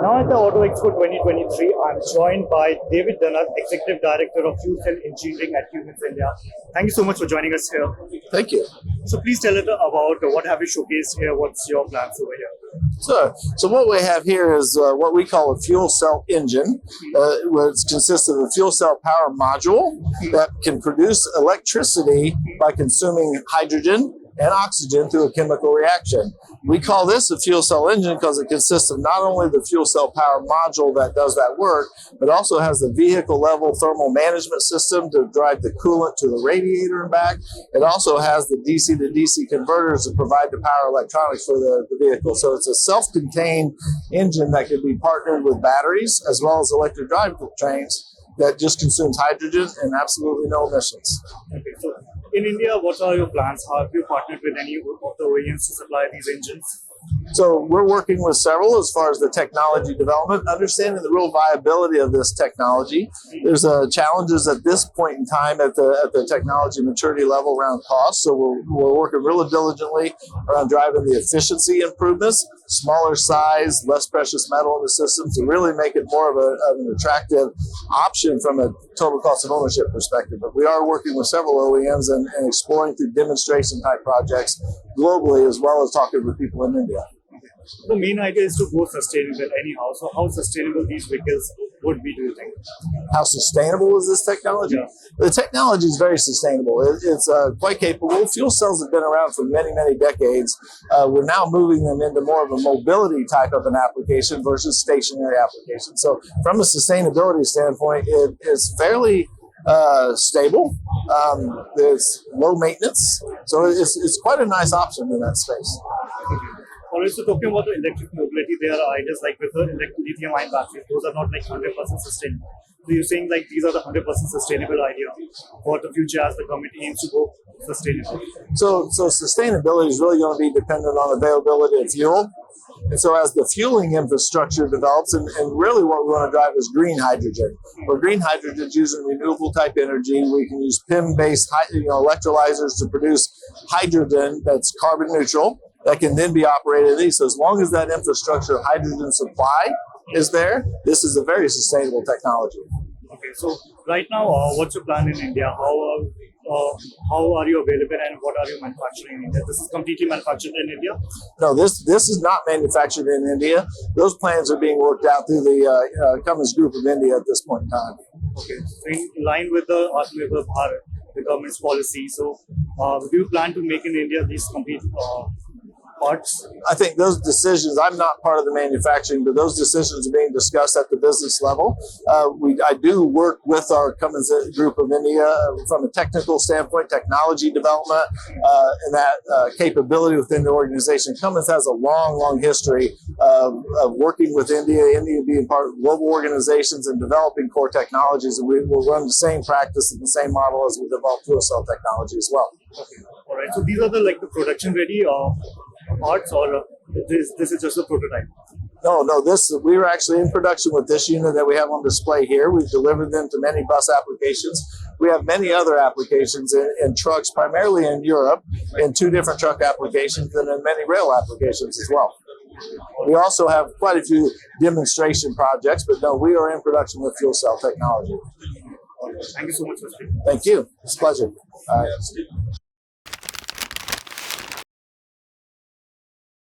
Now at the Auto Expo 2023, I'm joined by David Dunnuck, Executive Director of Fuel Cell Engineering at Cummins India. Thank you so much for joining us here. Thank you. So please tell us about what have you showcased here, what's your plans over here? So what we have here is what we call a fuel cell engine, which consists of a fuel cell power module that can produce electricity by consuming hydrogen and oxygen through a chemical reaction. We call this a fuel cell engine because it consists of not only the fuel cell power module that does that work, but also has the vehicle level thermal management system to drive the coolant to the radiator and back. It also has the DC to DC converters to provide the power electronics for the vehicle. So it's a self-contained engine that can be partnered with batteries as well as electric drive trains that just consumes hydrogen and absolutely no emissions. Okay, so in India, what are your plans? Have you partnered with any of the OEMs to supply these engines? So we're working with several as far as the technology development, understanding the real viability of this technology. There's challenges at this point in time at the technology maturity level around cost. So we're working really diligently around driving the efficiency improvements, smaller size, less precious metal in the system to really make it more of an attractive option from a total cost of ownership perspective. But we are working with several OEMs and exploring through demonstration type projects globally as well as talking with people in India. The main idea is to go sustainable anyhow. So how sustainable these vehicles would be, do you think? How sustainable is this technology? Yeah. The technology is very sustainable. It's quite capable. Fuel cells have been around for many, many decades. We're now moving them into more of a mobility type of an application versus stationary application. So from a sustainability standpoint, it is fairly stable. There's low maintenance. So it's quite a nice option in that space. Okay. Also talking about the electric mobility, there are ideas like with the lithium-ion batteries. Those are not like 100% sustainable. So you're saying like these are the 100% sustainable idea for the future as the government aims to go sustainable. So sustainability is really going to be dependent on availability of fuel. And so as the fueling infrastructure develops, and really what we want to drive is green hydrogen. Where green hydrogen is using renewable type energy, we can use PIM-based electrolyzers to produce hydrogen that's carbon neutral that can then be operated in these. So as long as that infrastructure of hydrogen supply is there, this is a very sustainable technology. Okay, so right now, what's your plan in India? How are you available and what are you manufacturing in India? This is completely manufactured in India? No, this is not manufactured in India. Those plans are being worked out through the Cummins Group of India at this point in time. Okay, so in line with the Atmanirbhar Bharat, the government's policy, so do you plan to make in India these complete parts? I think those decisions, I'm not part of the manufacturing, but those decisions are being discussed at the business level. I do work with our Cummins Group of India from a technical standpoint, technology development, and that capability within the organization. Cummins has a long, long history of working with India being part of global organizations and developing core technologies, and we will run the same practice and the same model as we develop fuel cell technology as well. Okay. All right, so these are the production ready parts, or this is just a prototype? No, we were actually in production with this unit that we have on display here. We've delivered them to many bus applications. We have many other applications in trucks, primarily in Europe, in 2 different truck applications and in many rail applications as well. We also have quite a few demonstration projects, but no, we are in production with fuel cell technology. Thank you so much for speaking. Thank you. It's a pleasure.